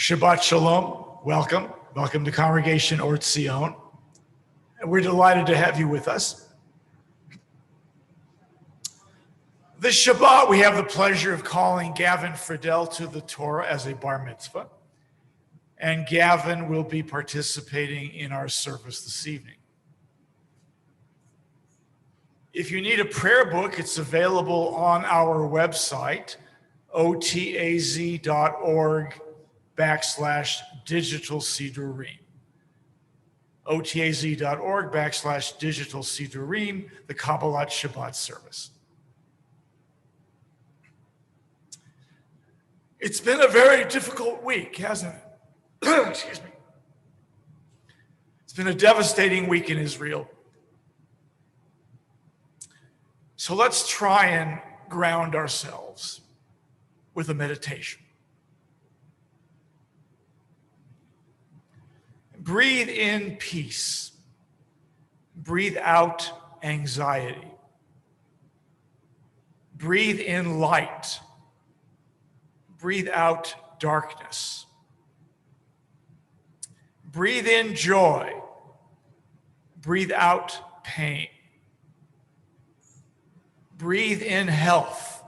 Shabbat Shalom, welcome. Welcome to Congregation Or Tzion. And we're delighted to have you with us. This Shabbat, we have the pleasure of calling Gavin Friedel to the Torah as a bar mitzvah. And Gavin will be participating in our service this evening. If you need a prayer book, it's available on our website, otaz.org/digital sidurim. otaz.org/digital sidurim, the Kabbalat Shabbat service. It's been a very difficult week, hasn't it? Excuse me. It's been a devastating week in Israel. So let's try and ground ourselves with a meditation. Breathe in peace. Breathe out anxiety. Breathe in light. Breathe out darkness. Breathe in joy. Breathe out pain. Breathe in health.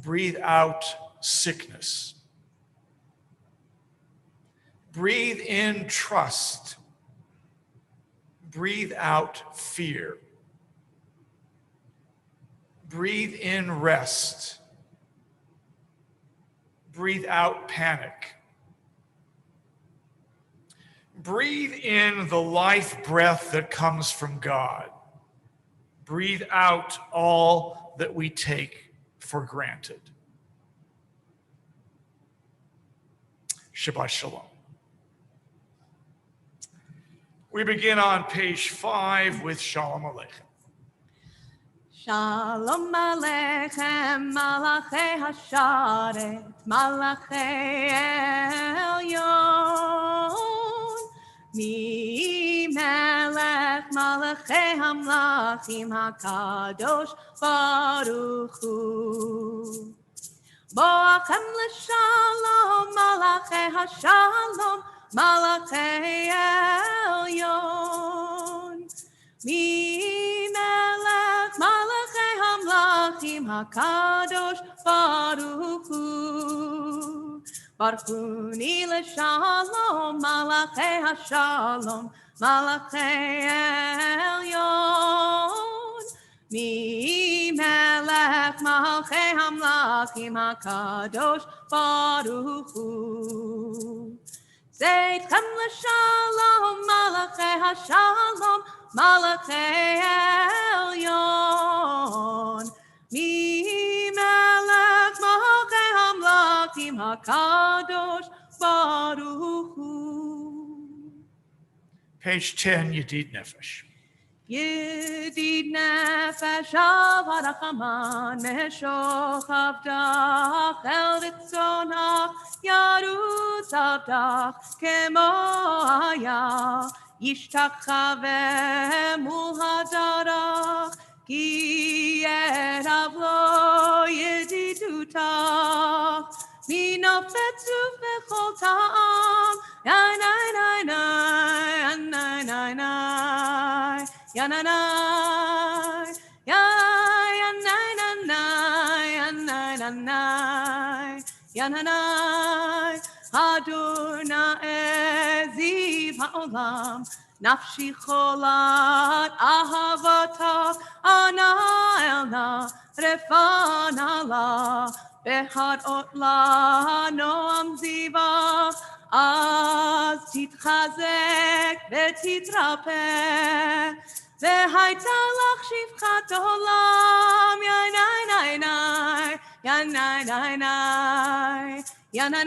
Breathe out sickness. Breathe in trust. Breathe out fear. Breathe in rest. Breathe out panic. Breathe in the life breath that comes from God. Breathe out all that we take for granted. Shabbat Shalom. We begin on page 5 with Shalom Aleichem. Shalom Aleichem, Malachei Hasharet, Malachei Elyon, Mi Melech, Malachei Hamlachim, HaKadosh Baruch Hu. Boachem L'Shalom, Malachei Hashalom, Malachei Elyon, Mi Melech, Malachei Hamlachim, HaKadosh Baruch Hu. Baruchuni L'Shalom, Malachei Hashalom, Malachei Elyon, Mi Melech, Malachei Hamlachim, HaKadosh Baruch Hu. Zeitchem L'Shalom, Malachei Hashalom, Malachei Elyon, Mi Melech, Malachei Hamlachim, HaKadosh Baruch Hu. Page 10, Yedid Nefesh. Yedid Nefesh Avarachaman Meshoch El Ritzonach Yarutz Avdach Kemo Aya Yishtakchaveh Mul Hadarach Ki Erav Lo Yedidutach Minofetzu V'chol Ta'am Yanai Nai Nai Yanai Nai Nai Yanai Yanai Yanai Yanai Yanai Adonai Ziv Ha'olam Nafshi Cholat Ahavata Ana Elna Refana La Behad Otla Noam Ziva Az Titchazek Vetitrapeh V'hayta lach shivchat olam Yanai nai nai Yanai nai nai Yanai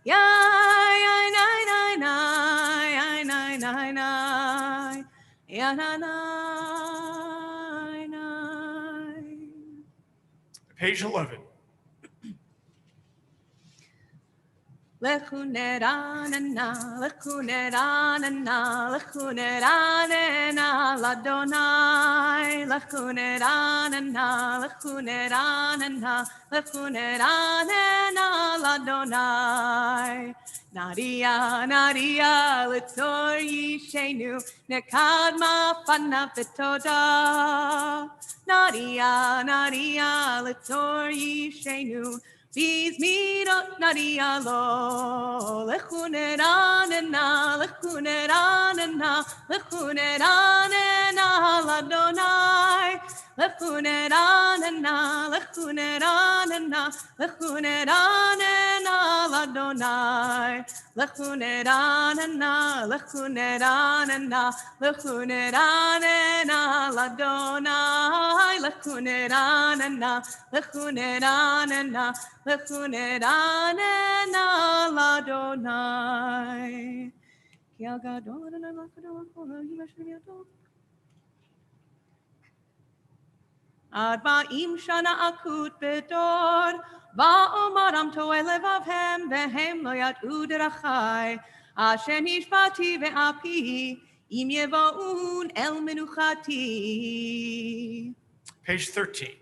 Yanai nai nai Yanai nai nai Yanai nai. Page 11. Lechuneranana, lechuneranana, lechuneranana, ladonai. Lechuneranana, lechuneranana, lechuneranana, ladonai. Nadia, Nadia, letor yishenu, nekadma fana vetoda. Nadia, Nadia, letor yishenu, Biz mirot nadia lo, lechuneranena, lechuneranena, lechuneranena, ladonai. Lechuneranena, lechuneranena, lechuneranena, ladonai. Lechuneranena, lechuneranena, lechuneranena, ladonai. Lechuneranena, lechuneranena, lechuneranena, ladonai. Ki al gadol Adonai l'chadol l'kol ha'yimashim yadol. Arba'im shana akut bedor, va'omaram to'e levavhem, vehem lo yad'u derachai, asher nishbati ve'api, im yevo'un el menuchati. Page 13.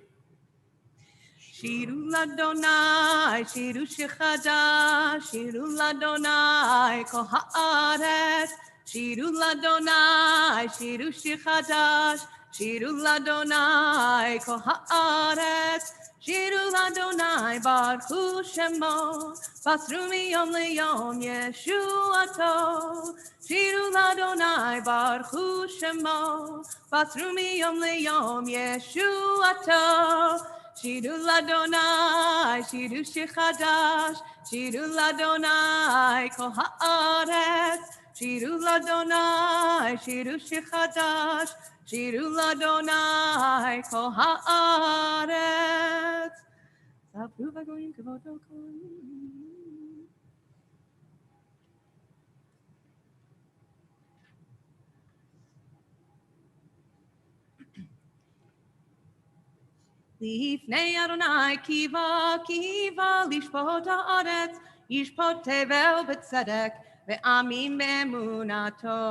Shiru ladonai, shiru shechadash, shiru ladonai, kol ha'aretz. Shiru ladonai, shiru shechadash, shiru ladonai, kol ha'aretz. Shiru ladonai, baruch shemo, basru miyom leyom yeshuato. Shiru ladonai, baruch shemo, basru miyom leyom yeshuato. Shiru ladonai, shiru shechadash, shiru ladonai, kol haaretz. Shiru ladonai, shiru shechadash, shiru ladonai, kol haaretz. Sapru v'goyim kavodo kol. Lifnei Adonai kiva, kiva, lishpot haaretz, yishpot tevel b'tzedek, ve'amim be'emunato.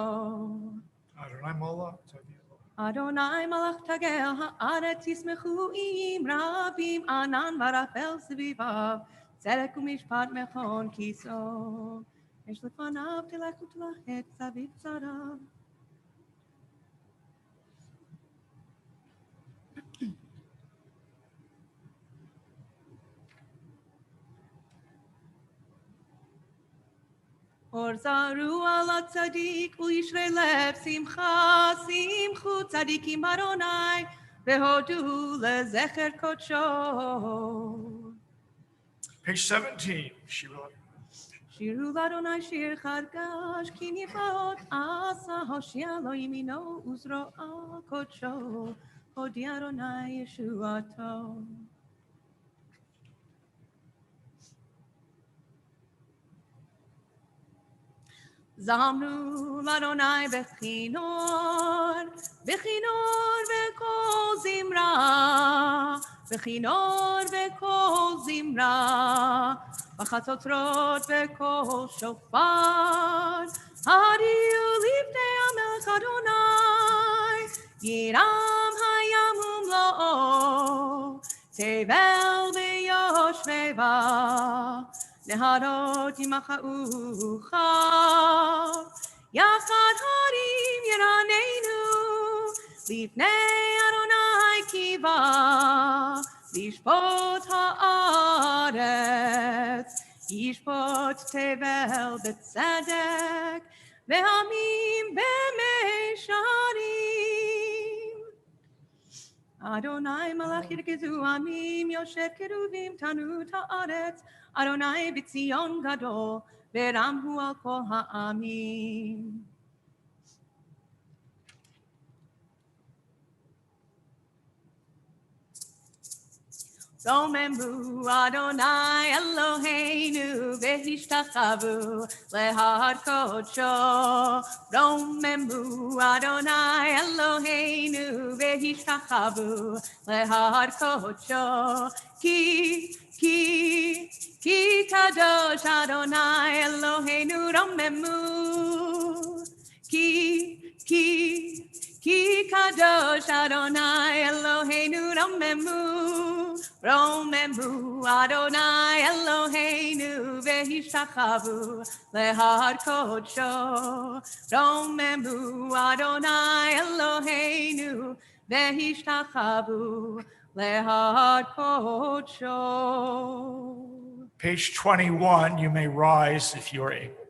Adonai Malach, Adonai malach tagel haaretz yismechu im rabim, anan varafel sevivav, tzedek u'mishpat mechon kiso. Esh lefanav telech u'telachet saviv tzarav. Or zaru ala tzadik u'yishrei lev simcha, simchu tzadikim Adonai, vehodu lezecher kodsho. Page 17. Shiru. Shiru l'Adonai shir chadgash, ki niflaot asa hoshia lo yimino uzro kodsho, hodi Adonai yeshuato. Zamnu l'Adonai bechinor, bechinor v'kol zimra, bechinor v'kol zimra, b'chatzotrot v'kol shofar, hadiu lifnei HaMelech Adonai, yiram hayam umlo'o, tevel v'yoshveva, Neharot yimachaucha, yachad harim yiraneinu, lifnei Adonai kiva, lishpot haaretz, yishpot tevel b'tzedek, ve'amim b'meisharim. Adonai malach yirkezu amim, yoshev keruvim tanu ta'aretz, Adonai b'tzion gadol, ve'ramhu al kol ha'amim. Romembu Adonai Eloheinu ve'hishtachavu lehar kodsho. Romembu Adonai Eloheinu ve'hishtachavu lehar kodsho. Ki Ki kadosh Adonai Eloheinu romemu. Ki kadosh Adonai Eloheinu romemu. Romemu Adonai Eloheinu vehishtachavu lehar kodsho. Romemu Adonai Eloheinu vehishtachavu lehar kodsho. Page 21, you may rise if you are able.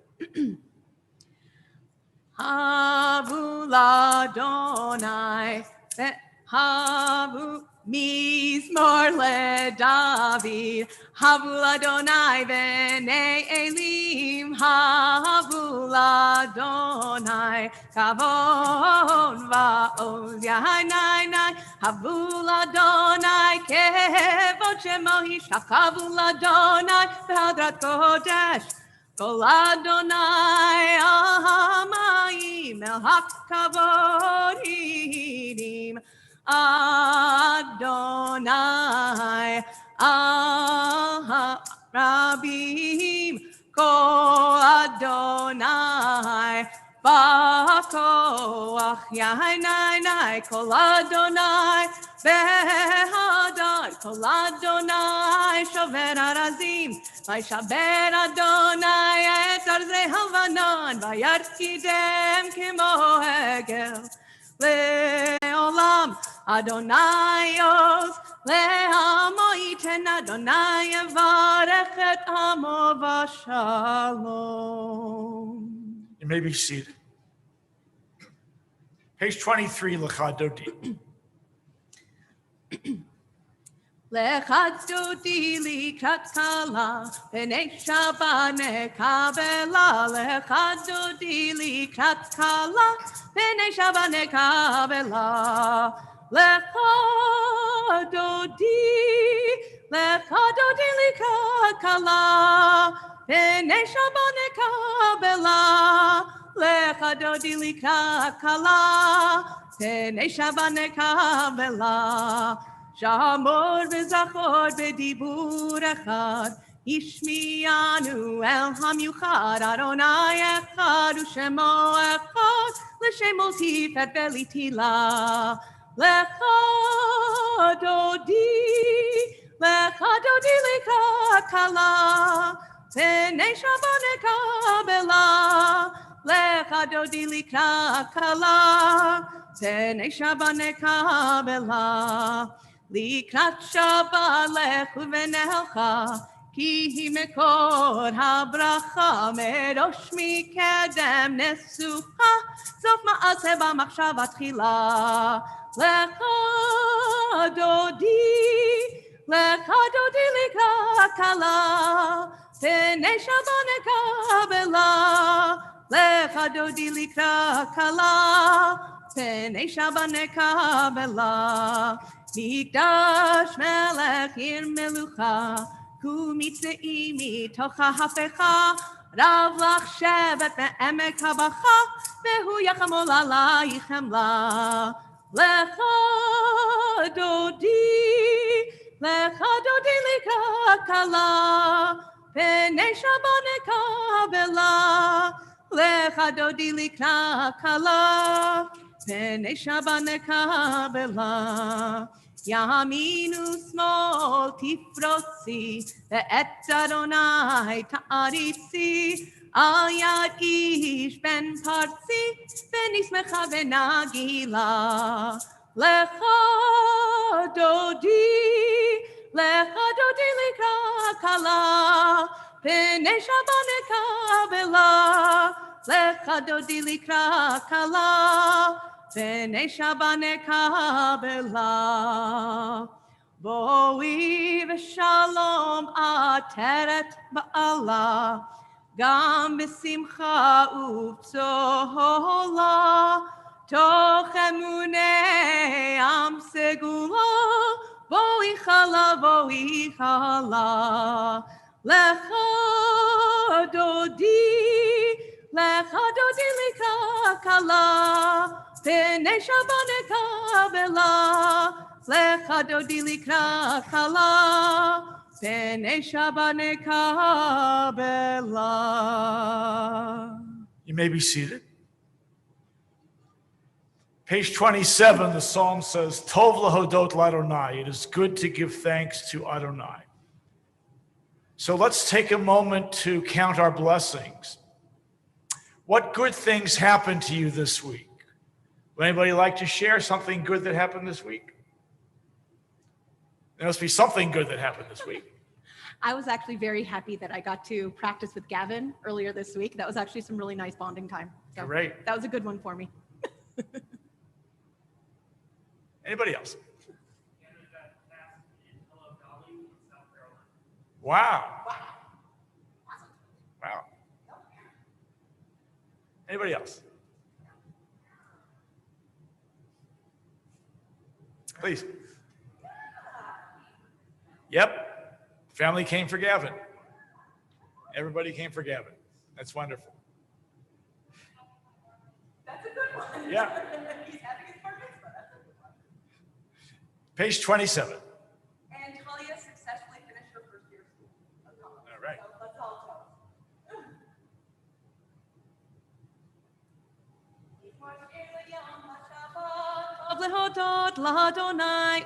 Havu l'Adonai, havu mizmor leDavid, havu l'Adonai v'nei elim, havu l'Adonai kavod va'oz yahainai, havu l'Adonai kevod shemo yishakavu l'Adonai v'hadrat kodesh. Kol Adonai Ahamayim El HaKavod Hidim Adonai Rabim Kol Adonai Ba'koach Yahainai Kol Adonai Behadar Kol Adonai Shover Arazim Vaishaber Adonai et arzei Havanon Vayarkidem kemo hegel Le'olam Adonai Oz Le'amo iten Adonai Yevarech et amo v'shalom. You may be seated. Page 23, Lecha Dodi. Lecha dodi likrat kala, v'nei Shabbat nekabela. Lecha dodi likrat kala, v'nei Shabbat nekabela. Lecha dodi likrat kala, v'nei Shabbat nekabela. Lecha dodi likrat kala, v'nei Shabbat nekabela. Shamor v'zachor b'dibur echad, Ishmianu el hamyuchad, Adonai echad u'shemo echad, l'shemo tifet v'litila. Lecha dodi likrat kala, v'nei Shabbat nekabela. Lecha dodi likrat kala, v'nei Shabbat nekabela. Likrat Shabbat lechu v'nelcha, ki hi mekor habracha, merosh mikedem nesucha, sof ma'aseh b'machshava tchila. Lecha dodi likrat kala, v'nei Shabbat nekabela. Lecha dodi likrat kala, v'nei Shabbat nekabela. Mikdash melech ir melucha, ku mitzei mitocha hafecha, rav lach shevet ve'emek habacha, vehu yachamol alayich chemla. Lecha dodi likrat kala, v'nei Shabbat nekabela. Lecha dodi likrat kala, v'nei Shabbat nekabela. Yaminu smol tifrotzi, ve'et Adonai ta'arifzi, al yad ish ben partzi, v'nismecha v'nagila. Lecha dodi likrat kala, v'nei Shabbat nekabela. Lecha dodi likrat kala, v'nei Shabbat nekabela. Boi v'shalom ateret ba'ala, gam b'simcha u'b'tzola, toch emunei am segula, boi chala. Lecha dodi likrat kala, v'nei Shabbat nekabela. Lecha dodi likrat kala, Pene Shabbat nekabela. You may be seated. Page 27, the psalm says, Tov lahodot l'Adonai. It is good to give thanks to Adonai. So let's take a moment to count our blessings. What good things happened to you this week? Would anybody like to share something good that happened this week? There must be something good that happened this week. I was actually very happy that I got to practice with Gavin earlier this week. That was actually some really nice bonding time. So Great. That was a good one for me. Anybody else? Wow. Wow. Anybody else? Please. Yep. Family came for Gavin. Everybody came for Gavin. That's wonderful. That's a good one. Yeah. He's having his bar mitzvah. That's a good one. Page 27. And Talia successfully finished her first year of school. All right. So let's all להודות לאדוני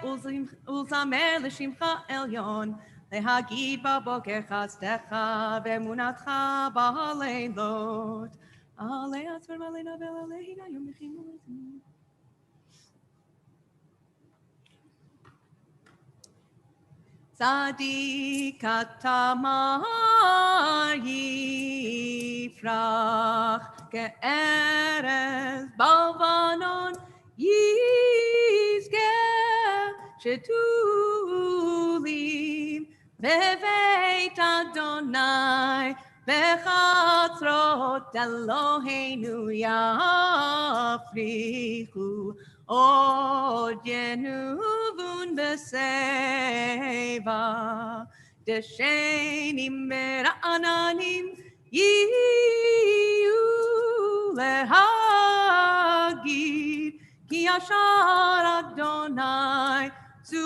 ולזמר לשמך עליון, להגיד בבוקר חסדך ואמונתך בלילות. עלי עצמר ועלי נבל עלי היום יחינו לזמן. צדיק אתה מה יפרח כארז בלבנון יזכה שתולים בבית אדוני בחצרות אלוהינו יפריחו עוד ינובון בשיבה דשנים ורעננים יהיו להגיד כי ישר אדוני צורי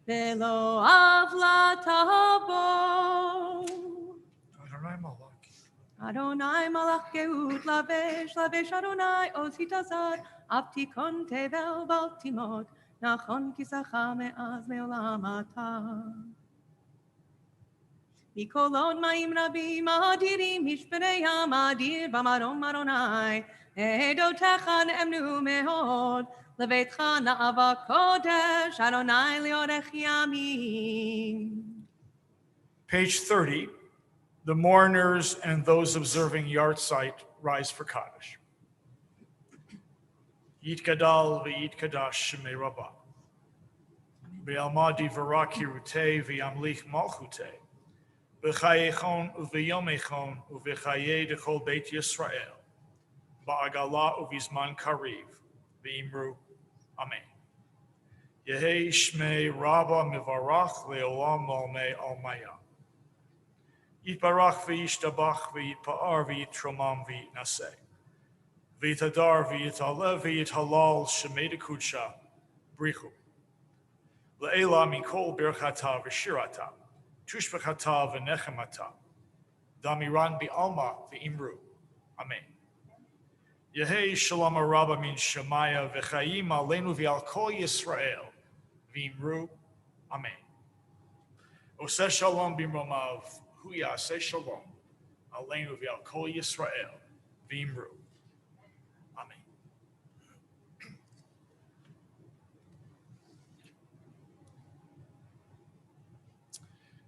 ולא עוולה תבוא. אדוני מלך גאות לבש, לבש אדוני עוז התעזר, אף תיכון תבל בל תימות, נכון כיסך מאז לעולם אתה. מקולות מים רבים אדירים, משפרי ים אדיר במרום אדוני, עדותיך נאמנו מאוד, לביתך נאווה קודש, אדוני לאורך ימים. Page 30. The mourners and those observing Yartzeit rise for Kaddish. Yitgadal v'yitkadash shemei Rabbi. Be'almadi v'rakirute v'yamlich malchute. B'chayechon u'v'yomechon u'v'chaye dechol beit Yisrael. Ba'agala u'vizman kariv. V'imru. Amen. Yehei shmei Rabba mivarach le'olam malmei almayah. Yitbarach v'yishtabach v'yitpa'ar v'yitromam v'yitnaseh. V'yitadar v'yitalev v'yithalal shemei dekudsha brichu. Le'ela mikol birchata v'shirata. Tushbechata v'nechemata. Damiran bi'alma v'imru. Amen. Yehei shalom araba min shemaya v'chayim aleinu v'al kol Yisrael. V'imru. Amen. Oseh shalom b'mromav. Hu yaseh shalom, aleinu v'al kol Yisrael, v'imru. Amen.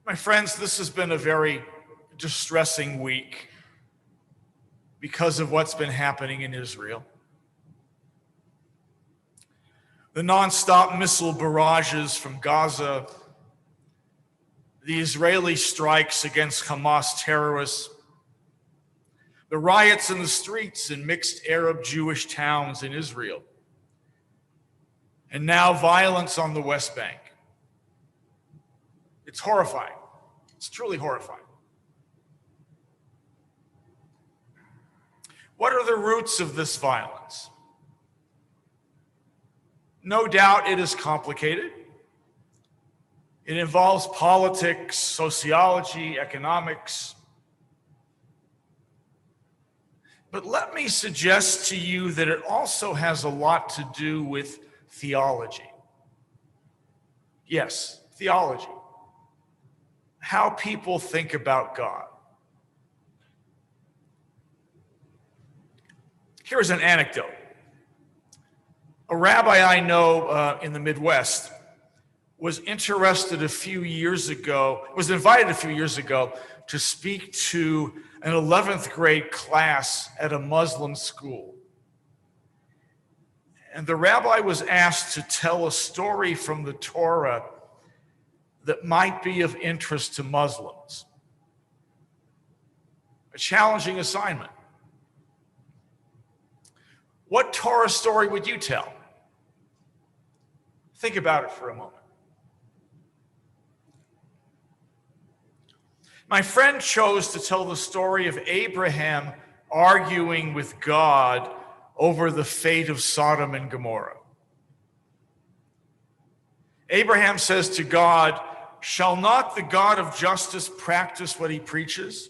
My friends, this has been a very distressing week because of what's been happening in Israel. The nonstop missile barrages from Gaza, the Israeli strikes against Hamas terrorists, the riots in the streets in mixed Arab-Jewish towns in Israel, and now violence on the West Bank. It's horrifying. It's truly horrifying. What are the roots of this violence? No doubt it is complicated. It involves politics, sociology, economics. But let me suggest to you that it also has a lot to do with theology. Yes, theology. How people think about God. Here's an anecdote. A rabbi I know in the Midwest was invited a few years ago to speak to an 11th grade class at a Muslim school. And the rabbi was asked to tell a story from the Torah that might be of interest to Muslims. A challenging assignment. What Torah story would you tell? Think about it for a moment. My friend chose to tell the story of Abraham arguing with God over the fate of Sodom and Gomorrah. Abraham says to God, "Shall not the God of justice practice what he preaches?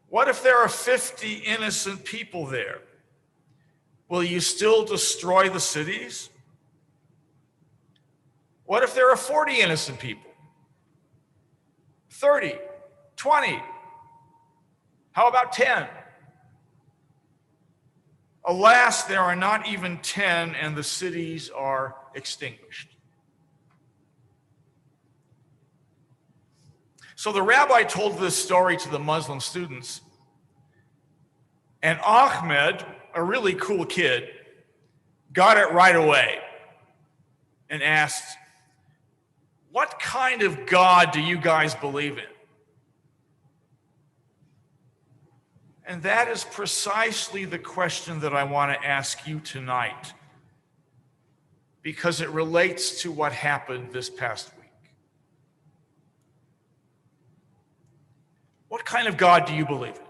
What if there are 50 innocent people there? Will you still destroy the cities? What if there are 40 innocent people? 30, 20? How about 10? Alas, there are not even 10, and the cities are extinguished." So the rabbi told this story to the Muslim students, and Ahmed, a really cool kid, got it right away and asked, "What kind of God do you guys believe in?" And that is precisely the question that I want to ask you tonight, because it relates to what happened this past week. What kind of God do you believe in?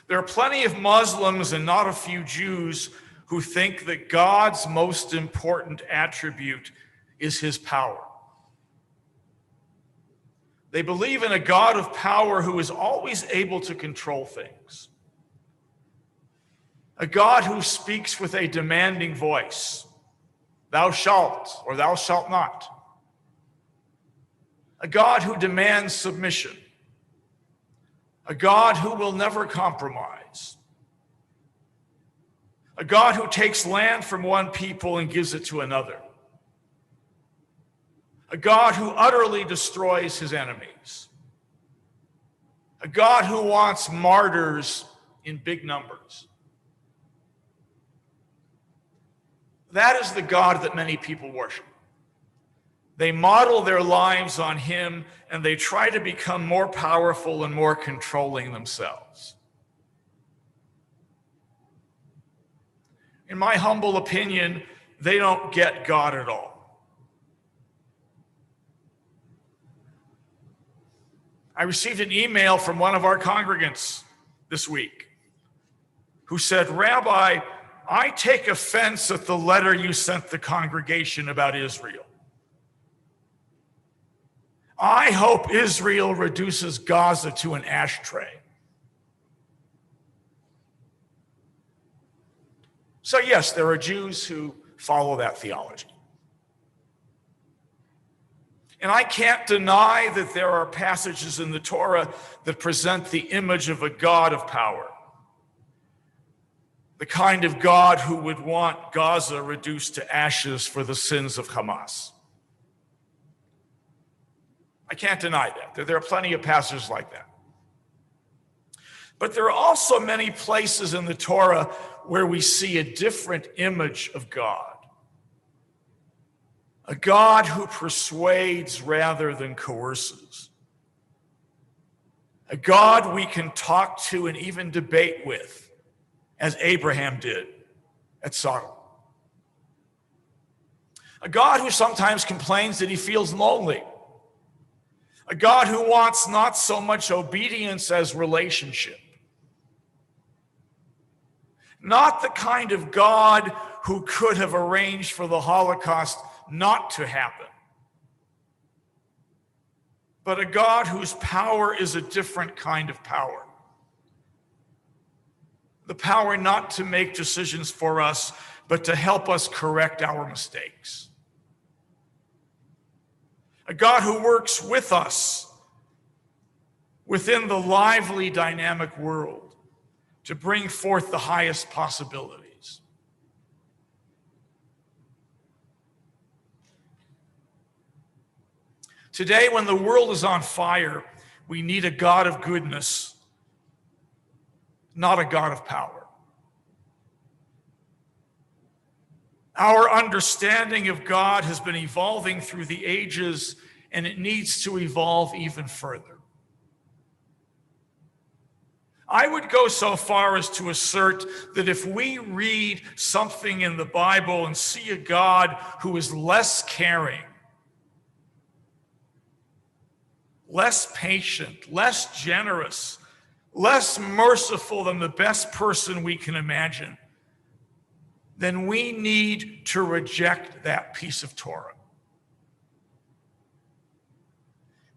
There are plenty of Muslims and not a few Jews who think that God's most important attribute is his power. They believe in a God of power who is always able to control things. A God who speaks with a demanding voice. Thou shalt or thou shalt not. A God who demands submission. A God who will never compromise. A God who takes land from one people and gives it to another. A God who utterly destroys his enemies. A God who wants martyrs in big numbers. That is the God that many people worship. They model their lives on him, and they try to become more powerful and more controlling themselves. In my humble opinion, they don't get God at all. I received an email from one of our congregants this week who said, "Rabbi, I take offense at the letter you sent the congregation about Israel. I hope Israel reduces Gaza to an ashtray." So yes, there are Jews who follow that theology. And I can't deny that there are passages in the Torah that present the image of a God of power. The kind of God who would want Gaza reduced to ashes for the sins of Hamas. I can't deny that. There are plenty of passages like that. But there are also many places in the Torah where we see a different image of God. A God who persuades rather than coerces. A God we can talk to and even debate with, as Abraham did at Sodom. A God who sometimes complains that he feels lonely. A God who wants not so much obedience as relationship. Not the kind of God who could have arranged for the Holocaust not to happen, but a God whose power is a different kind of power. The power not to make decisions for us, but to help us correct our mistakes. A God who works with us within the lively, dynamic world to bring forth the highest possibilities. Today, when the world is on fire, we need a God of goodness, not a God of power. Our understanding of God has been evolving through the ages, and it needs to evolve even further. I would go so far as to assert that if we read something in the Bible and see a God who is less caring, less patient, less generous, less merciful than the best person we can imagine, then we need to reject that piece of Torah.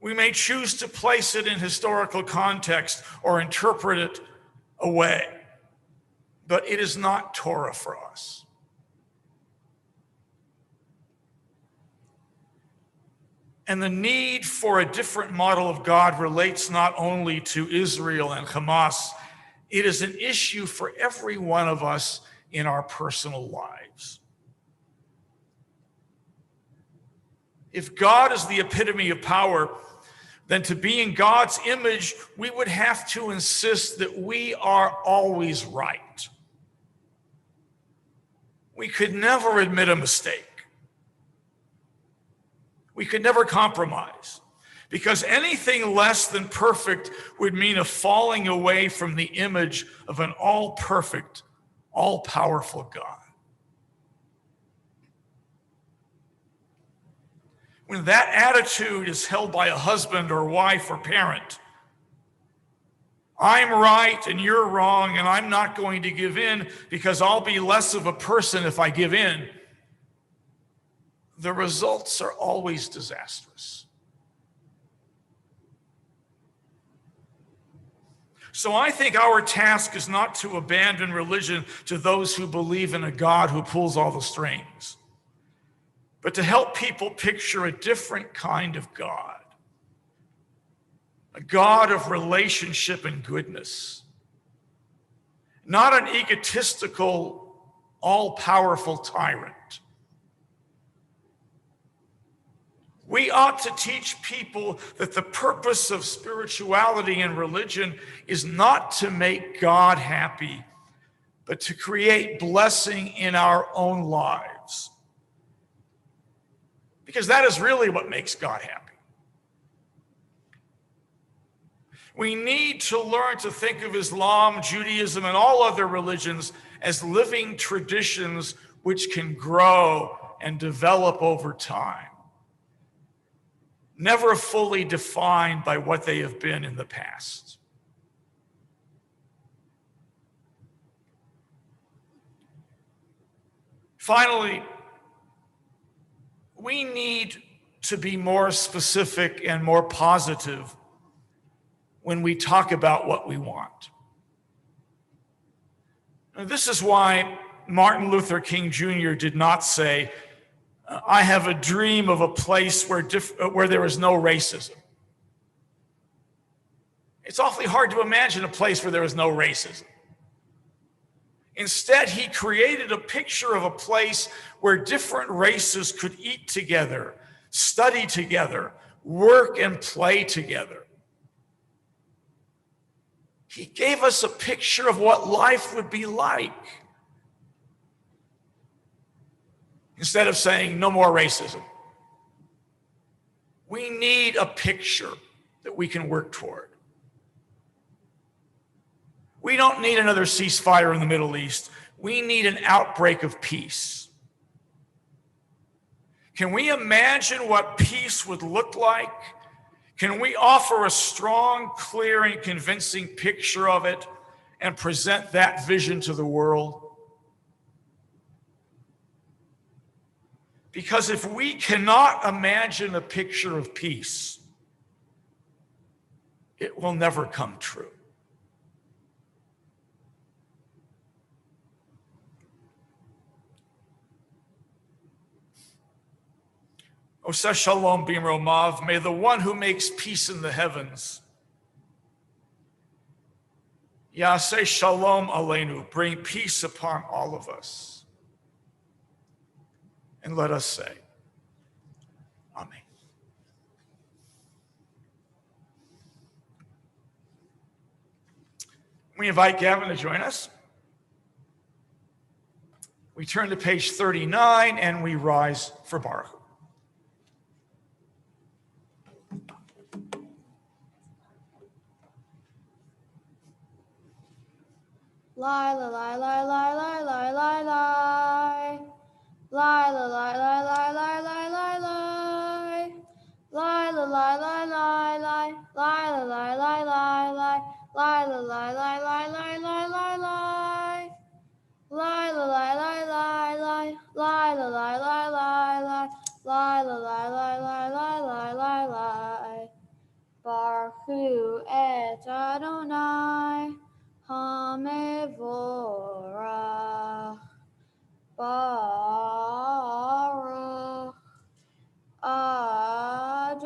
We may choose to place it in historical context or interpret it away, but it is not Torah for us. And the need for a different model of God relates not only to Israel and Hamas, it is an issue for every one of us in our personal lives. If God is the epitome of power, then to be in God's image, we would have to insist that we are always right. We could never admit a mistake. We could never compromise, because anything less than perfect would mean a falling away from the image of an all-perfect, all-powerful God. When that attitude is held by a husband or wife or parent, I'm right and you're wrong, and I'm not going to give in because I'll be less of a person if I give in, the results are always disastrous. So I think our task is not to abandon religion to those who believe in a God who pulls all the strings, but to help people picture a different kind of God, a God of relationship and goodness, not an egotistical, all-powerful tyrant. We ought to teach people that the purpose of spirituality and religion is not to make God happy, but to create blessing in our own lives. Because that is really what makes God happy. We need to learn to think of Islam, Judaism, and all other religions as living traditions which can grow and develop over time, never fully defined by what they have been in the past. Finally, we need to be more specific and more positive when we talk about what we want. And this is why Martin Luther King Jr. did not say, I have a dream of a place where there is no racism. It's awfully hard to imagine a place where there is no racism. Instead, he created a picture of a place where different races could eat together, study together, work and play together. He gave us a picture of what life would be like, instead of saying no more racism. We need a picture that we can work toward. We don't need another ceasefire in the Middle East. We need an outbreak of peace. Can we imagine what peace would look like? Can we offer a strong, clear, and convincing picture of it and present that vision to the world? Because if we cannot imagine a picture of peace, it will never come true. Oseh Shalom Bimromav, may the one who makes peace in the heavens, Yaseh Shalom Aleinu, bring peace upon all of us. And let us say, Amen. We invite Gavin to join us. We turn to page 39 and we rise for Baruch. Lie, lie, lie, lie, lie, lie, lie, lie, lie. Lie, lie, lie, lie, lie, lie, lie, lie, lie. Lie, lie, lie, lie, lie, lie. Lie, lie, lie, lie, lie, lie. Lie, lie, lie, lie, lie, lie, lie, lie. Lie, lie, lie, lie, lie, lie. Lie, lie, lie, lie, lie, lie. Lie, lie, lie, lie, lie, lie, lie, lie, lie. Baruch Hu et Adonai HaMevorach. Baruch Adonai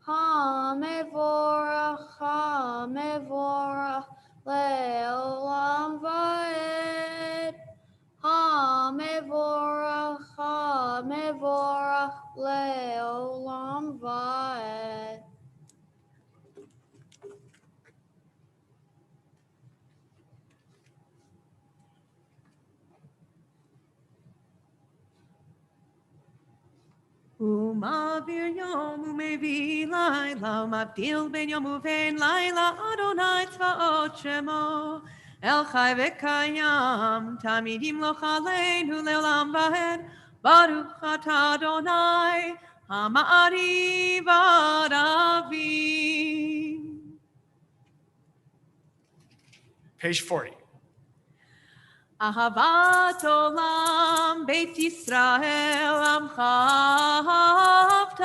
HaMevorach HaMevorach Le'olam Va'ed. HaMevorach HaMevorach Le'olam Va'ed. ומעביר יום ומביא לילה, מבדיל בין יום ובין לילה, אדוני צבאות שמו. אל חי וקיים, תמיד ימלוך עלינו לעולם ועד, ברוך אתה אדוני, המעריב עד אביב. Page 40. אהבת עולם, בית ישראל, עמך אהבת,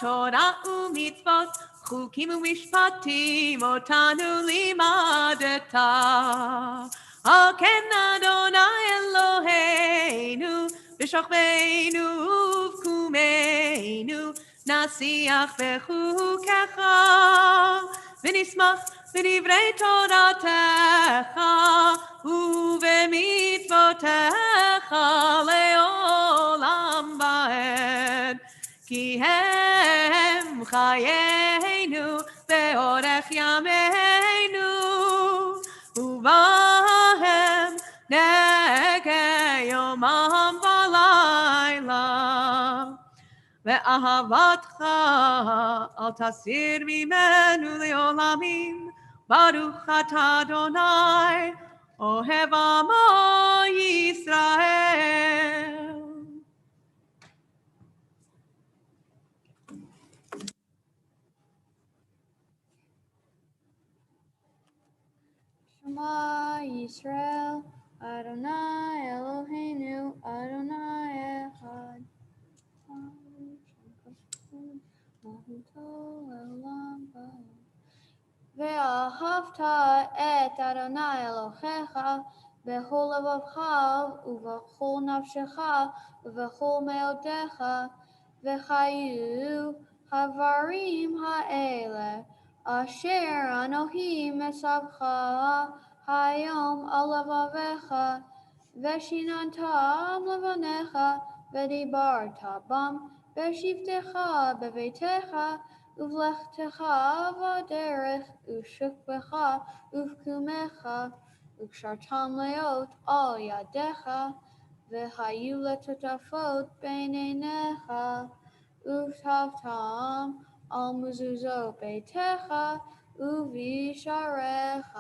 תורה ומצוות, חוקים ומשפטים, אותנו לימדת. על כן אדוני אלוהינו, בשוכבנו ובקומנו, נשיח בחוקיך, ונשמח בדברי תורתך ובמצוותיך לעולם ועד, כי הם חיינו באורך ימינו, ובהם נגע יומם ולילה. ואהבתך אל תסיר ממנו לעולמים, ברוך אתה אדוני, אוהב עמו ישראל. Shema Yisrael, Adonai Eloheinu, Adonai Echad. ואהבת את אדוני אלוהיך בכל לבבך ובכל נפשך ובכל מאודיך, וחיו הדברים האלה אשר אנוכי מצווך היום על לבביך, ושיננתם לבניך ודיברת בם בשבתך בביתך ובלכתך בדרך ושוכבך ובקומך, וקשרתם להיות על ידיך, והיו לטוטפות בין עיניך, וכתבתם על מזוזות ביתך ובשעריך.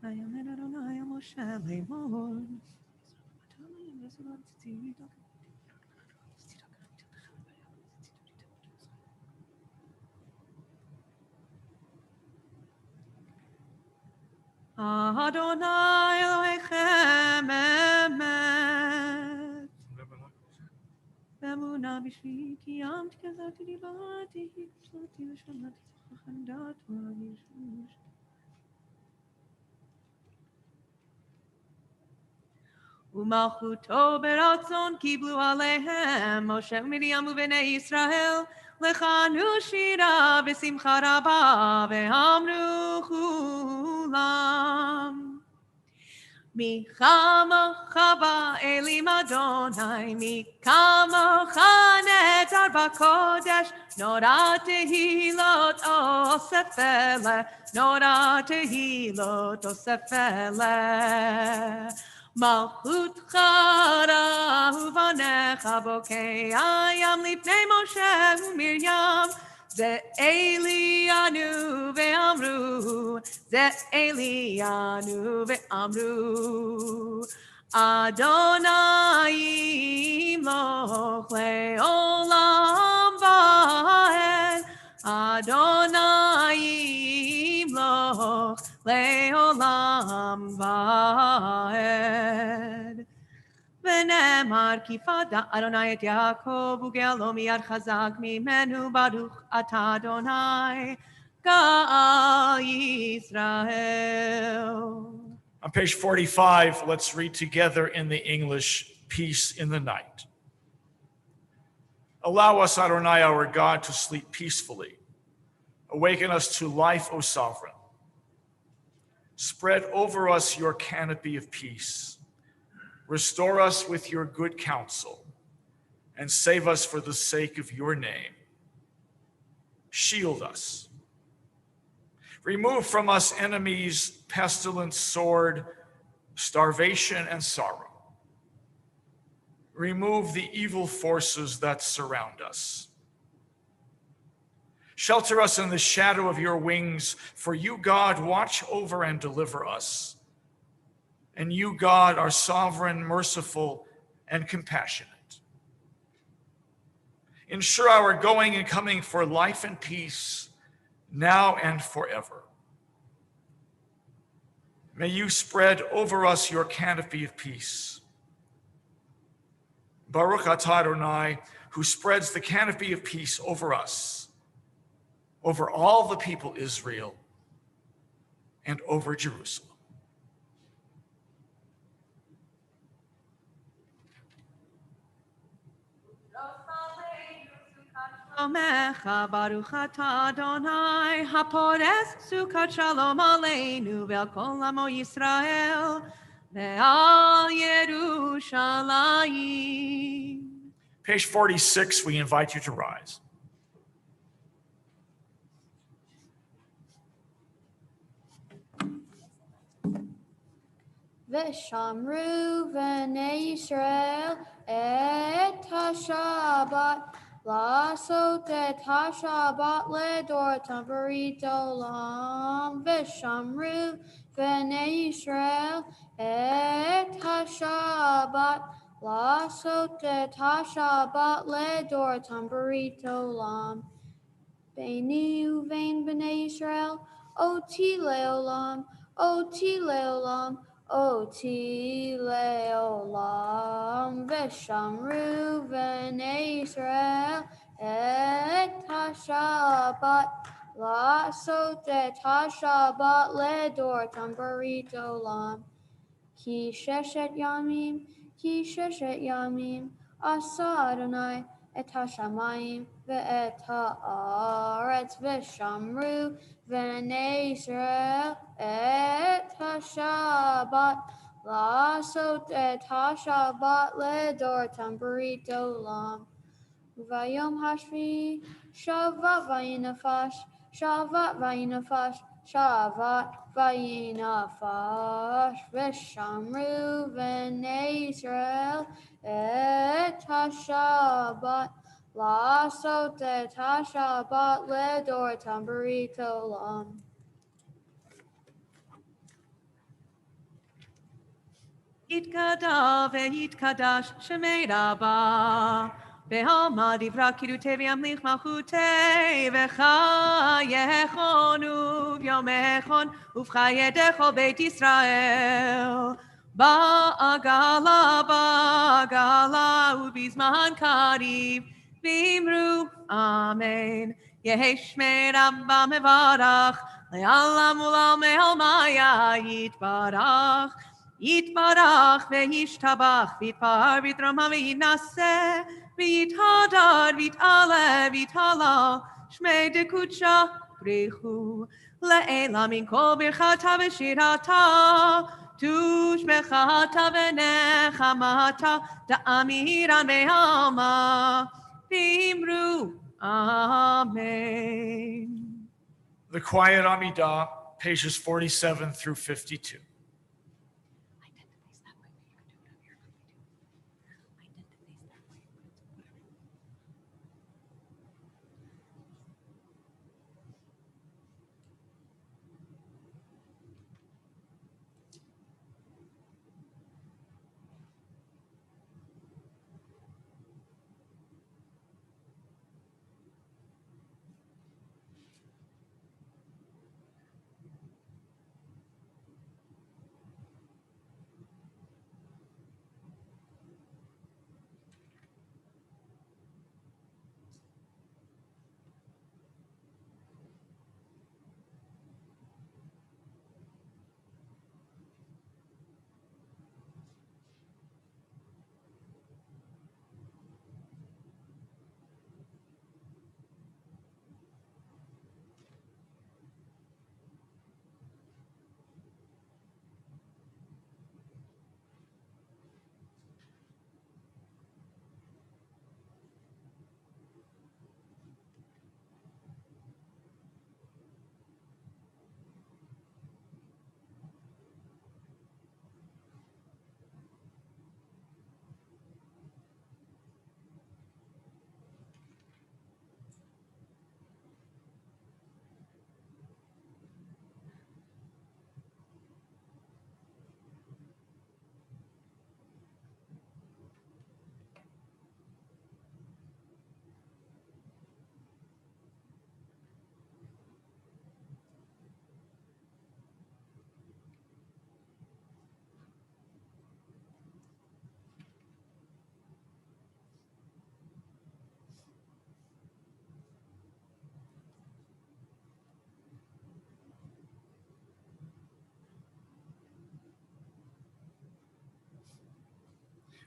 ויאמר אדוני אל משה לאמור. Adonai Elohechem emet. Emuna b'shvi kiyamti kazati dibati hitzoti v'shamati tzachachandat v'avishush. Umalchuto beratzon kiblu alehem Moshe u'Miriam u'bnei Yisrael lechanu shira v'simcha rabba ve'amru chulam. Mi chamocha ba'elim Adonai, mi kamocha netar b'kodesh, nora tehilot osefele, nora tehilot osefele. Malchut chara uvanecha bokei ayam lipnei Moshe u'Miriam, Ze Elianu ve'amru, Ze Elianu ve'amru, Adonai imloch le'olam va'ed, Adonai imloch le'olam va'ed. ונאמר כי פדה אדוני את יעקב וגאלו מיד חזק ממנו ברוך אתה אדוני גאל ישראל. On page 45, let's read together in the English, Peace in the Night. Allow us, Adonai, our God, to sleep peacefully. Awaken us to life, O Sovereign. Spread over us your canopy of peace. Restore us with your good counsel, and save us for the sake of your name. Shield us. Remove from us enemies, pestilence, sword, starvation, and sorrow. Remove the evil forces that surround us. Shelter us in the shadow of your wings, for you, God, watch over and deliver us. And you, God, are sovereign, merciful, and compassionate. Ensure our going and coming for life and peace, now and forever. May you spread over us your canopy of peace. Baruch atah Adonai, who spreads the canopy of peace over us, over all the people Israel, and over Jerusalem. Omecha Baruch atah Adonai hapores sukat shalom aleinu ve'al kol amo Yisrael ve'al Yerushalayim. Page 46, we invite you to rise. V'shamru v'nei Yisrael et ha-Shabbat Lasot et ha-Shabbat ledortam b'rit olam. V'shamru v'nei Yisrael et ha-Shabbat Lasot et ha-Shabbat ledortam b'rit olam. Beini uvein b'nei Yisrael oti leolam, oti leolam, oti leolam. V'shamru v'nei Yisrael et ha-Shabbat Lasot et ha-Shabbat ledortam b'rit olam. Ki sheshet yamim, asa Adonai et hashamayim ve'et haaretz v'shamru v'nei Yisrael et ha-Shabbat Lasot et ha-Shabbat ledortam b'rit olam. Vayom hashvi shavat vayinafash, shavat vayinafash, shavat vayinafash. V'shamru v'nei Yisrael et ha-Shabbat Lasot et ha-Shabbat ledortam b'rit olam. יתגדל ויתקדש שמי רבה. בעלמא דברה קידותי וימליך מלכותי, וחייכון וביומכון ובחיי דכל בית ישראל. בעגלה ובזמן קריב, ואמרו אמן. יהי שמי רבה מברך, לעולם ולעולמי עלמיה יתברך. יתברך וישתבח, ויתפאר ויתרומם ויינשא, ויתהדר ויתעלה ויתהלל, שמי דקודשה בריחו. לעילה מן כל ברכתה ושירתה, תושבחתה ונחמתה, דאמירן בעלמא, ואמרו אמן. The Quiet Amidah, pages 47 through 52.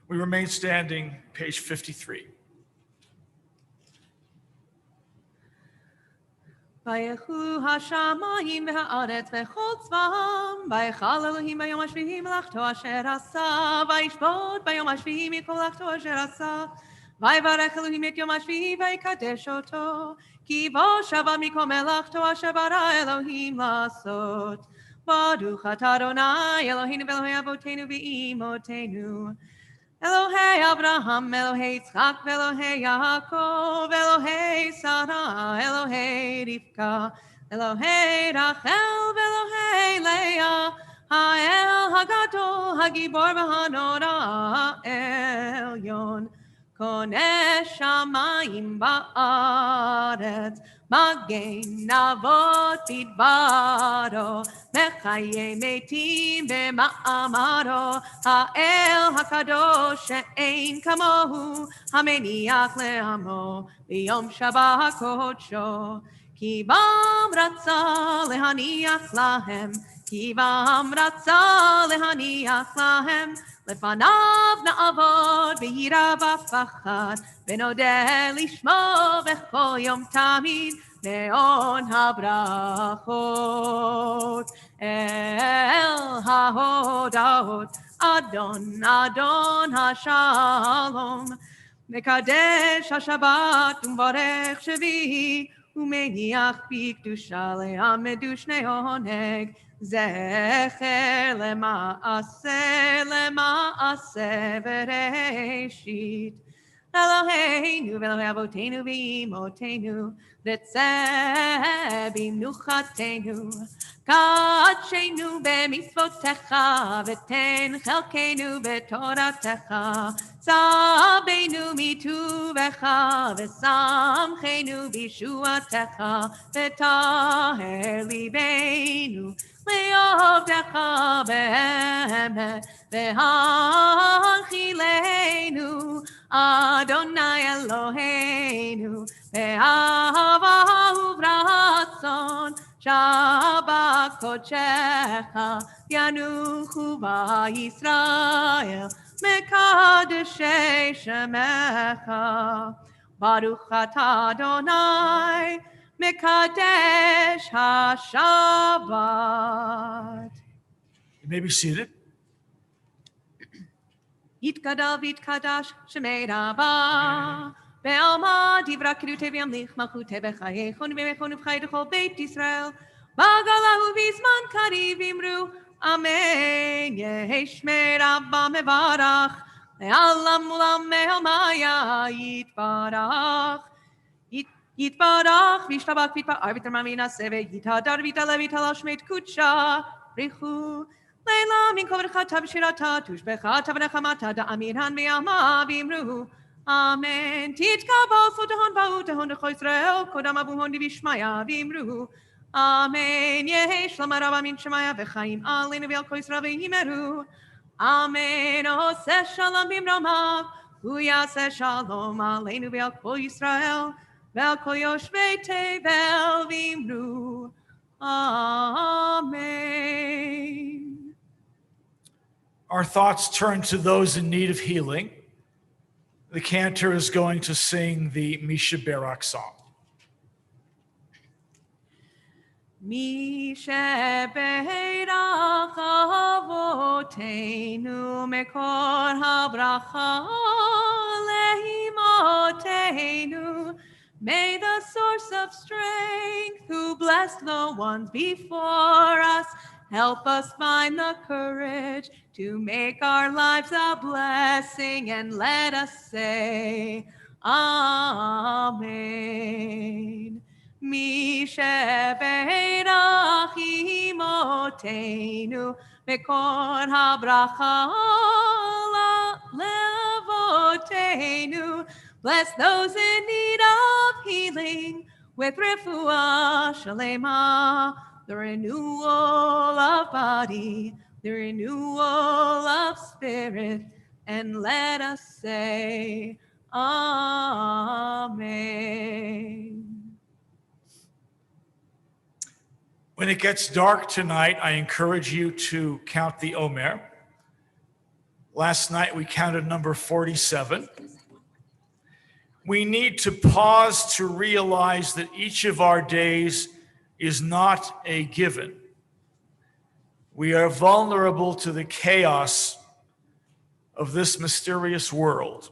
We remain standing, page 53. ויחלו השמיים והארץ וכל צבאם, ויחל אלוהים ביום השביעי מלאכתו אשר עשה, וישבות ביום השביעי מכל מלאכתו אשר עשה, ויברך אלוהים את יום השביעי ויקדש אותו, כי בו שבה מכל מלאכתו אשר ברא אלוהים לעשות. ברוך אתה אדוני אלוהינו ואלוהי אבותינו ואימותינו, אלוהי אברהם, אלוהי יצחק ואלוהי יעקב, אלוהי שרה, אלוהי רבקה, אלוהי רחל ואלוהי לאה, האל הגדול, הגיבור והנורא, העליון, קונה שמיים בארץ, מגן אבות בדברו, מחיי מתים במאמרו, האל הקדוש שאין כמוהו, המניח לעמו ביום שבת קודשו, כי בם רצה להניח להם, כי בם רצה להניח להם, לפניו נעבוד ביראה ובפחד, ונודה לשמו בכל יום תמיד, מעון הברכות. אל ההודעות, אדון אדון השלום, מקדש השבת ומברך שביעי, ומניח בקדושה לעמד ושני עונג, זכר למעשה בראשית. Eloheinu ve'Elohei Avotenu ve'imotenu v'tzeh binuchatenu kadshenu b'mitzvotecha v'ten chelkenu b'toratecha sabenu mituvecha v'samchenu b'shuatecha v'taher libeinu le'ovdecha be'emet ve'hanchilenu Adonai Eloheinu be'ahava uvratzon Shabbat kodeshecha yanuchu ba'Yisrael mekadeshei shemecha Baruch atah Adonai mekadesh haShabbat. You may be seated. Yitkadav yitkadash shemei Rabba Be'alma divra kedute v'yamlich malchute b'chayechon v'mechon v'chay d'chol Beit Yisrael Ba'galahu v'zman kariv imru Amen Yehi shmei Rabba mevarach Le'alam ulam me'omaya yitbarach Yitbarach v'ishtabach v'yitbarach v'tamam v'naseh v'yitadar v'yitale v'yitala shmeit kutsha Richu Leila min kovrchata v'shirata tushbechata v'nechamata da'amiran v'yama v'imru Amen. Titkabal fotahon va'utahon d'cho Yisrael kodam avuhon divishmaya v'imru Amen. Yehi shlama rabba min shemaya v'chaim aleinu v'al ko Yisrael v'yimeru Amen. Oseh shalom b'imromav Uyaseh shalom aleinu v'al ko Yisrael v'al ko yoshvei tevel v'imru Amen. Our thoughts turn to those in need of healing. The cantor is going to sing the Misha Barak song. Misha Barak Avotenu Mekor HaBracha Lehimotenu May the source of strength who blessed the ones before us help us find the courage to make our lives a blessing and let us say Amen. Misha Beirach imotenu Mekor HaBracha Levotenu Bless those in need of healing with refuah shalema, the renewal of body, the renewal of spirit, and let us say Amen. When it gets dark tonight, I encourage you to count the Omer. Last night we counted number 47. We need to pause to realize that each of our days is not a given. We are vulnerable to the chaos of this mysterious world.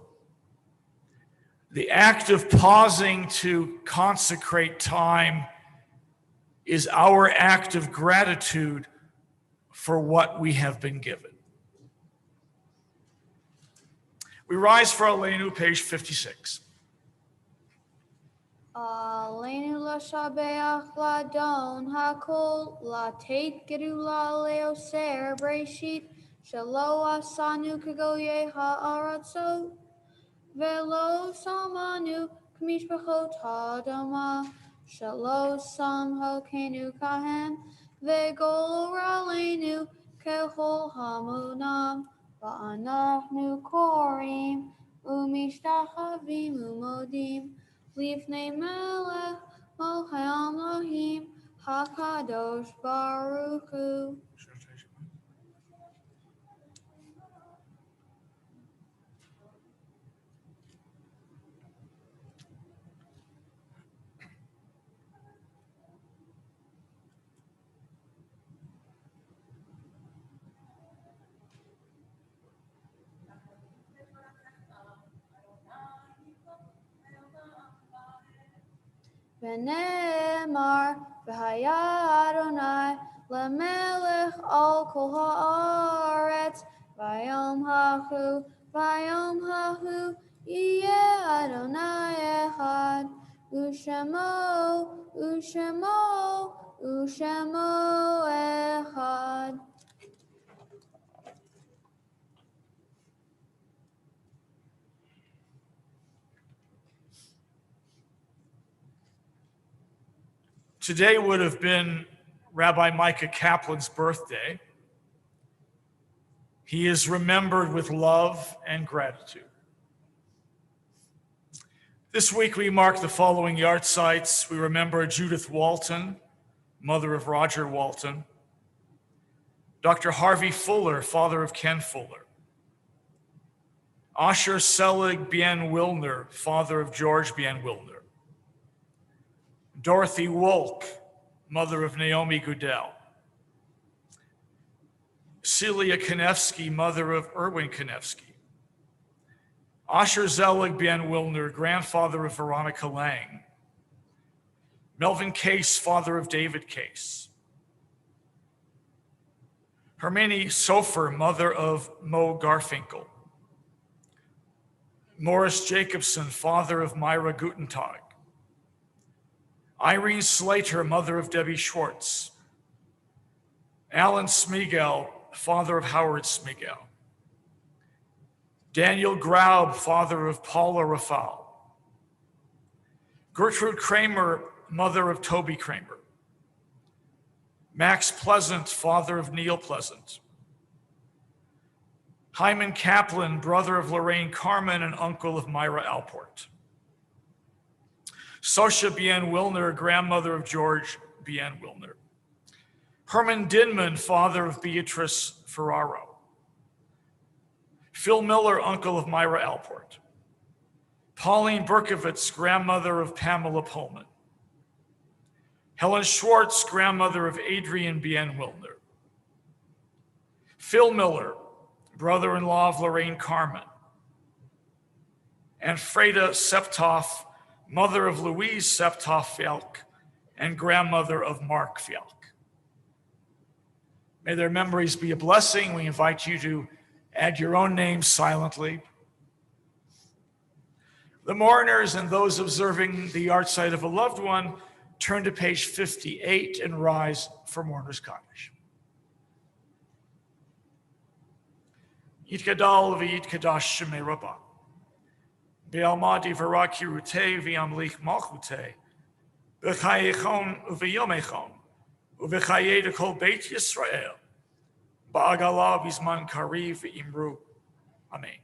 The act of pausing to consecrate time is our act of gratitude for what we have been given. We rise for Aleinu, page 56. Aleinu l'shabeach l'adon hakol l'teit gerula leoser breshit shelo asanu kagoye ha'aratzot velo samanu k'mishpachot ha'adama shelo sam hokenu kahem vegol raleinu kechol hamunam va'anachnu korim umishtachavim umodim Lifnei Melech Molchei Elohim HaKadosh Baruch Hu. V'ne'emar v'haya Adonai lemelech al kol ha'aretz v'yom hahu yiyeh Ushemo, Ushemo, Ushemo Echad. Today would have been Rabbi Micah Kaplan's birthday. He is remembered with love and gratitude. This week we mark the following yahrzeits. We remember Judith Walton, mother of Roger Walton, Dr. Harvey Fuller, father of Ken Fuller, Asher Selig Bien Wilner, father of George Bien Wilner, Dorothy Wolk, mother of Naomi Goodell, Celia Konevsky, mother of Erwin Konevsky, Asher Zelig Bien Wilner, grandfather of Veronica Lang, Melvin Case, father of David Case, Hermione Sofer, mother of Mo Garfinkel, Morris Jacobson, father of Myra Gutentag, Irene Slater, mother of Debbie Schwartz, Alan Smigel, father of Howard Smigel, Daniel Graub, father of Paula Rafal, Gertrude Kramer, mother of Toby Kramer, Max Pleasant, father of Neil Pleasant, Hyman Kaplan, brother of Lorraine Carmen and uncle of Myra Alport, Sosha Bien Wilner, grandmother of George Bien Wilner, Herman Dinman, father of Beatrice Ferraro, Phil Miller, uncle of Myra Alport, Pauline Berkovitz, grandmother of Pamela Pullman, Helen Schwartz, grandmother of Adrian Bien Wilner, Phil Miller, brother-in-law of Lorraine Carmen, and Freda Septoff, mother of Louise Septoff-Fjellk and grandmother of Mark Fjellk. May their memories be a blessing. We invite you to add your own names silently. The mourners and those observing the yahrzeit of a loved one turn to page 58 and rise for Mourner's Kaddish. Yitkadal v'yitkadash shemei Rabbi. Be'almadi v'rakirute v'yamlich malchute. V'chayechon v'yomechon. V'chayei dekol Beit Yisrael. Ba'agala v'zman kariv v'imru. Amen.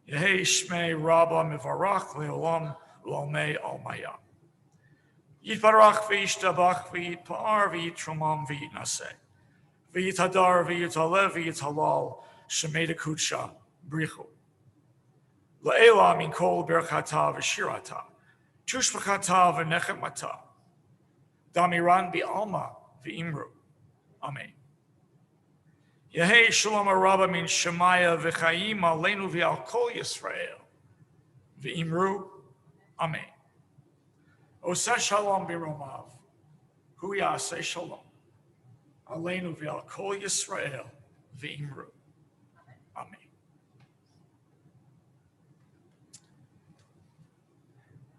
Yehei shmei Rabba mivarach le'olam l'olmei almaya. Yitbarach v'yishtabach v'yitpa'ar v'yitrumam v'yitnaseh. V'yitadar v'yitalev v'yitalal shemei dekudsha brichu. La'ela min kol berchata v'shirata. Tushbachata v'nechemata. Damiran bi'alma v'imru. Amen. Yehei shalom rabba min shemaya v'chayim aleinu v'al kol Yisrael. V'imru. Amen. Oseh shalom biromav. Hu yaseh shalom. Aleinu v'al kol Yisrael. V'imru. Amen.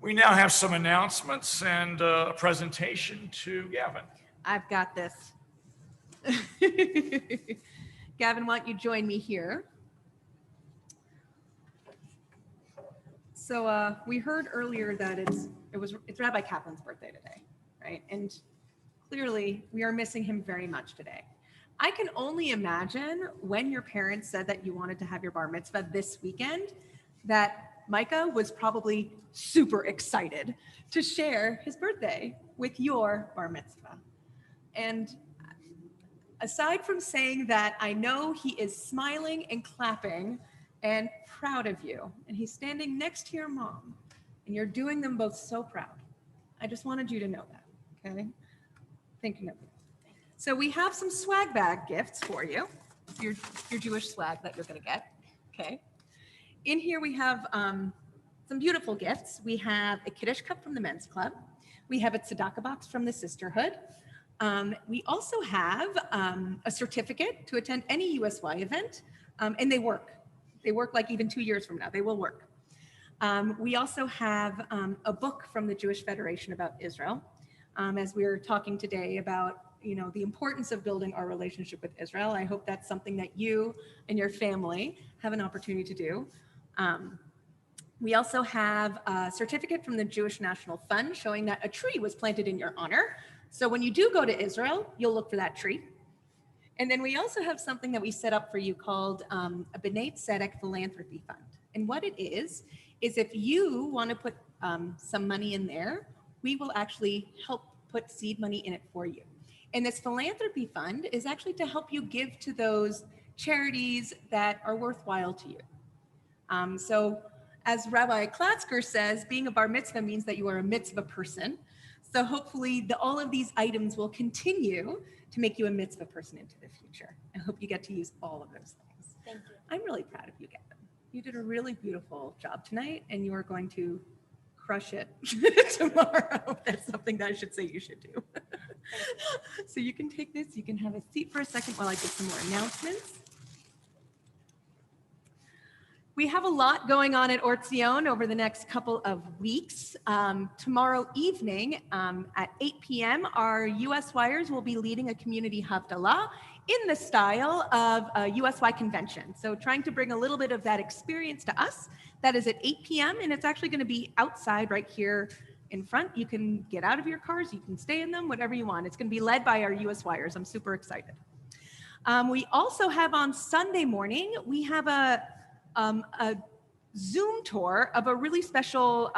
We now have some announcements and a presentation to Gavin. I've got this. Gavin, why don't you join me here? So we heard earlier that it's Rabbi Kaplan's birthday today, right? And clearly we are missing him very much today. I can only imagine when your parents said that you wanted to have your bar mitzvah this weekend, that Micah was probably super excited to share his birthday with your bar mitzvah. And aside from saying that, I know he is smiling and clapping and proud of you. And he's standing next to your mom, and you're doing them both so proud. I just wanted you to know that, okay? Thinking of you. So we have some swag bag gifts for you, your Jewish swag that you're gonna get, okay? In here we have some beautiful gifts. We have a Kiddush cup from the Men's Club. We have a tzedakah box from the Sisterhood. We also have a certificate to attend any USY event, and they work. They work like even 2 years from now, they will work. We also have a book from the Jewish Federation about Israel, as we were talking today about the importance of building our relationship with Israel. I hope that's something that you and your family have an opportunity to do. We also have a certificate from the Jewish National Fund showing that a tree was planted in your honor. So when you do go to Israel, you'll look for that tree. And then we also have something that we set up for you called a B'nai Tzedek Philanthropy Fund. And what it is if you want to put some money in there, we will actually help put seed money in it for you. And this philanthropy fund is actually to help you give to those charities that are worthwhile to you. So as Rabbi Klatzker says, being a bar mitzvah means that you are a mitzvah person. So hopefully all of these items will continue to make you a mitzvah person into the future. I hope you get to use all of those things. Thank you. I'm really proud of you, Gavin. You did a really beautiful job tonight, and you are going to crush it tomorrow. That's something that I should say you should do. So you can take this, you can have a seat for a second while I give some more announcements. We have a lot going on at Or Tzion over the next couple of weeks. Tomorrow evening at 8 p.m., our USYers will be leading a community Havdalah in the style of a USY convention. So trying to bring a little bit of that experience to us. That is at 8 p.m. and it's actually going to be outside right here in front. You can get out of your cars, you can stay in them, whatever you want. It's going to be led by our USYers. I'm super excited. We also have on Sunday morning, we have a Zoom tour of a really special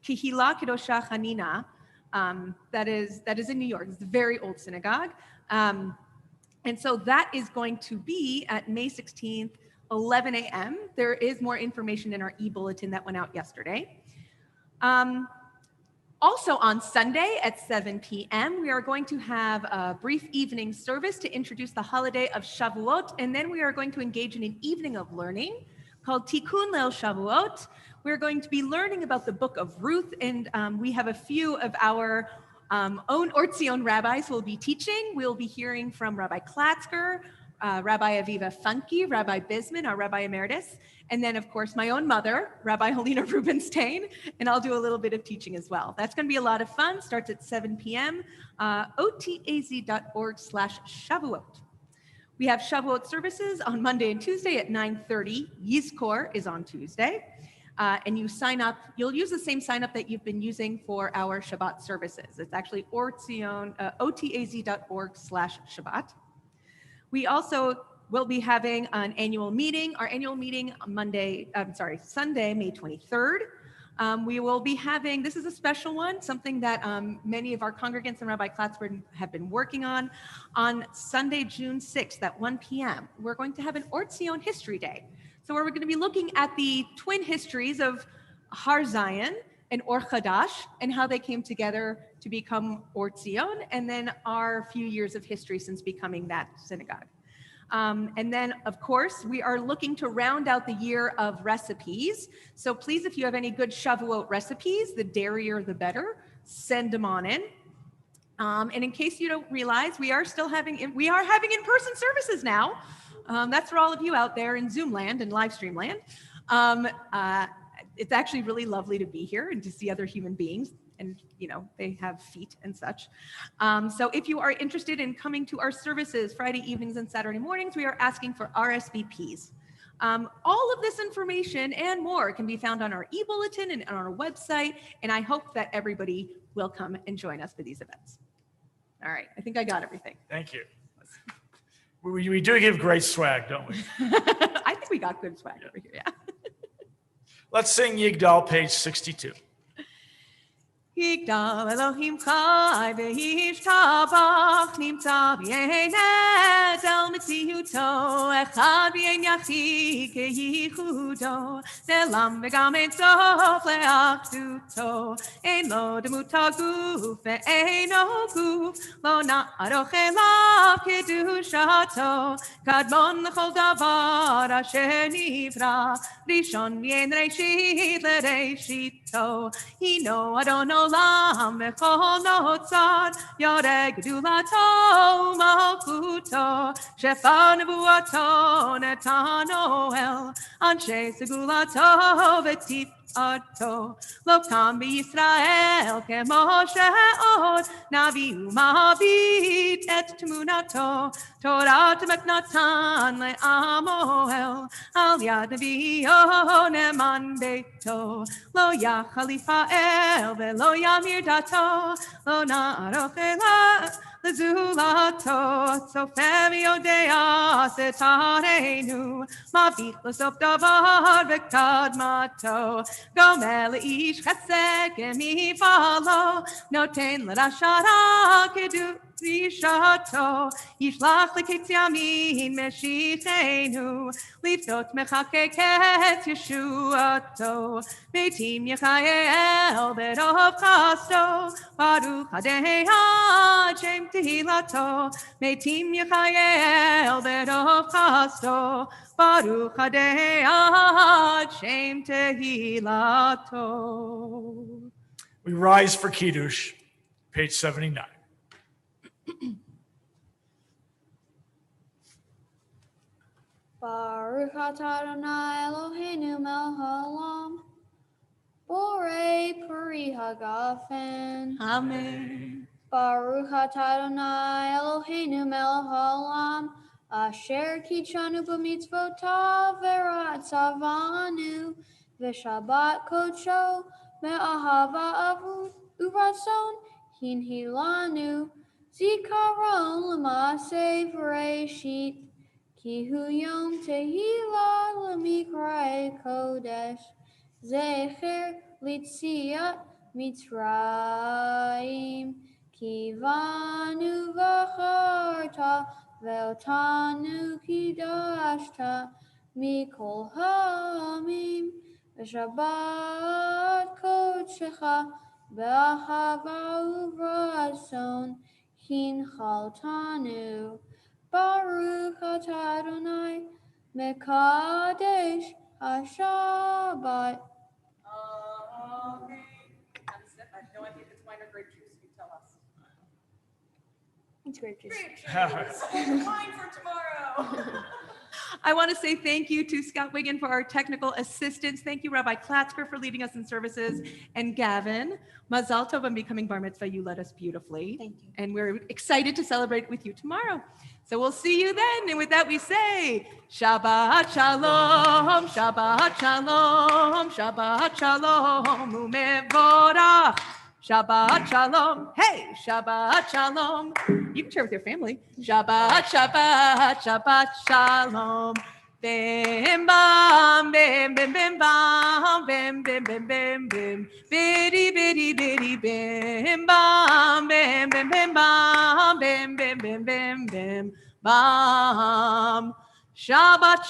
Kihila Kedosha Hanina that is in New York. It's a very old synagogue. And so that is going to be at May 16th, 11 a.m. There is more information in our e-bulletin that went out yesterday. Also on Sunday at 7 p.m., we are going to have a brief evening service to introduce the holiday of Shavuot, and then we are going to engage in an evening of learning called Tikkun Leil Shavuot. We're going to be learning about the book of Ruth, and we have a few of our own Ortzeon rabbis who will be teaching. We'll be hearing from Rabbi Klatzker, Rabbi Aviva Funke, Rabbi Bisman, our Rabbi Emeritus, and then, of course, my own mother, Rabbi Helena Rubinstein, and I'll do a little bit of teaching as well. That's going to be a lot of fun. Starts at 7 p.m. otaz.org/Shavuot. We have Shavuot services on Monday and Tuesday at 9:30. Yizkor is on Tuesday. And you sign up, you'll use the same sign up that you've been using for our Shabbat services. It's actually Or Tzion, otaz.org/Shabbat. We also will be having an annual meeting. Our annual meeting on Sunday, May 23rd. We will be having, this is a special one, something that many of our congregants and Rabbi Klatzker have been working on Sunday, June 6th at 1 p.m. We're going to have an Ortzeon History Day. So we're going to be looking at the twin histories of Har Zion and Or Chadash and how they came together to become Or Tzion, and then our few years of history since becoming that synagogue. And then, of course, we are looking to round out the year of recipes. So please, if you have any good Shavuot recipes, the dairier the better, send them on in. And in case you don't realize, we are having in-person services now. That's for all of you out there in Zoom land and live stream land. It's actually really lovely to be here and to see other human beings. And, they have feet and such. So if you are interested in coming to our services Friday evenings and Saturday mornings, we are asking for RSVPs. All of this information and more can be found on our e-bulletin and on our website. And I hope that everybody will come and join us for these events. All right, I think I got everything. Thank you. We do give great swag, don't we? I think we got good swag over here, yeah. Let's sing Yigdal, page 62. Yigdal Elohim Chai v'yishtabach nimtza b'yein ezel mitziuto echad b'yein yachid keyichudo ne'lam v'gam ein sof le'achduto ein lo demut haguf ve'eino guf lo na'aroch elav kedushato kadmon l'chol davar asher nivra rishon v'yein reishit le'reishito hino adono olam v'chol notzad yoreh gedulato malchuto shefa nevuato netano el anshe segulato v'tif Ato lo kam b'Yisrael kemo she'od navi umavit et tmunato Torah temeknatan le'amoel al yad nevi'o neman beito lo yachal el ve'lo yamir dato lo na'aroch ela lezulato sofem yodea setarenu mavich l'sof davar v'kadmato Gomel ish chesed kemifalo noten l'rashara kedu rishato yishlach leketziamin meshichenu liftot mechakeket yeshuato Beitim Yechael berov chasto Baruch Adei Hashem Tehilato Beitim Yechael berov chasto Baruch Adei Hashem Tehilato. We rise for Kiddush, page 79. Baruch atah Adonai Eloheinu melech haolam, borei peri hagafen. Amen. Baruch atah Adonai Eloheinu melech haolam, asher kitshanu b'mitzvotav v'ratzavanu v'shabbat kodsho me'ahava uvratzon hinhilanu zikaron l'maaseh v'reishit ki hu yom tehila l'mikra'e kodesh zecher litziat mitzrayim ki vanu v'charta ve'otanu kidashta mikol ha'amim v'shabbat kodshecha be'ahava uvratzon hinchaltanu Baruch atah Adonai mekadesh haShabbat. Amen. I have no idea if it's wine or grape juice. You tell us. It's grape juice. Wine for tomorrow. I want to say thank you to Scott Wiggin for our technical assistance. Thank you, Rabbi Klatzker, for leading us in services. And Gavin, Mazal Tov on becoming bar mitzvah. You led us beautifully. Thank you. And we're excited to celebrate with you tomorrow. So we'll see you then. And with that, we say, Shabbat Shalom, Shabbat Shalom, Shabbat Shalom, Umevorach. Shabbat Shalom. Hey, Shabbat Shalom. You can share with your family. Shabbat, Shabbat, Shabbat Shalom. Bim bam, bim bim bim bam, bim bim bim bim bim, biddy biddy biddy bim bam, bim bim bim bam, bim bim bim bim bim bam. Shabbat